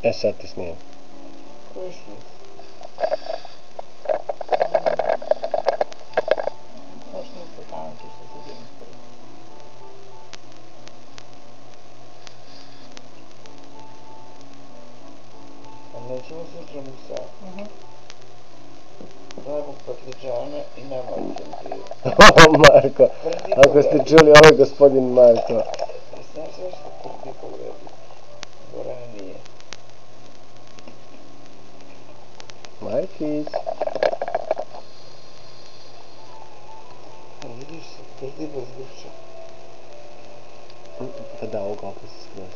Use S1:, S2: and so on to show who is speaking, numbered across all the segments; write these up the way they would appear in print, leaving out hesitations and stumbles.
S1: E sad ti snijem.
S2: Koji šnic?
S3: To šnicu tamo ću što se vidim.
S2: A nećemo sutra u sad. Dajmo patliđane i nemoj tempira.
S1: O, Marko, ako ste čuli, ovo je gospodin Marko.
S2: Znaš zašto prdi pogledi? Gorana nije.
S1: Markić.
S2: A vidiš se, prdi bez grča.
S1: Pa da, ovo kako se skroz.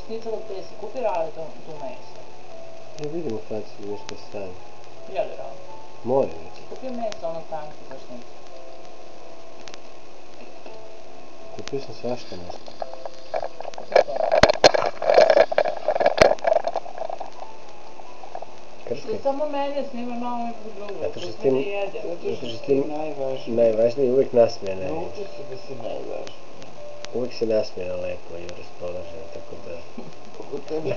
S3: Šnicala prije si kupila, ali tu meso.
S1: Ne vidim u faci nešto sad.
S3: Jeli rao?
S1: Mora biti.
S3: Kupio meso, ono tanko za šnicu.
S1: Kupio sam svašta nešto. Krško?
S3: Ti samo mene snima na ovom nekog drugog.
S1: Zato što
S3: Pust
S1: ti-
S3: me da jedem.
S2: Zato što ti najvažniji.
S1: Najvažniji je uvijek nasmijena.
S2: Nauči se da si najvažniji.
S1: Uvijek si nasmijena lepo i raspoložena, tako da...
S2: Kako tebi?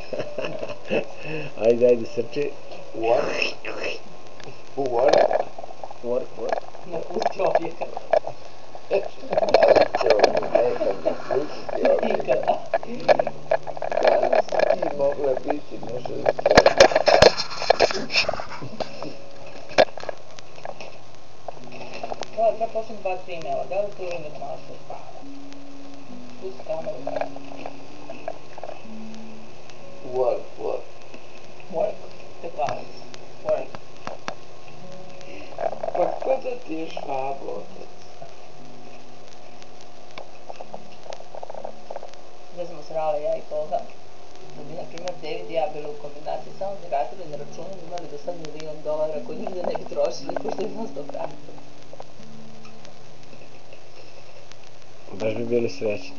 S1: Ajde, srči.
S2: What? What?
S1: Work.
S3: Napusti objekat.
S2: Ćao mi nekad napustiti ovdje.
S3: Nikada.
S2: Danas ti mogla biti naša sve.
S3: Evo, sad pošlim 2-3 emaila. Da li tu uvijek malo što spava? Pusti kameru vrati.
S2: What?
S3: Work. Te hvala. Work.
S2: Pa ko da ti je švab, otac?
S3: Da smo srali ja i koga. Da bi, na primjer, David i ja bili u kombinaciji, samo bi radili na računu, imali do sad $1.000.000 koji nigde ne bi trošili, ko što bi nas to vratili.
S1: Baš bi bili srećni.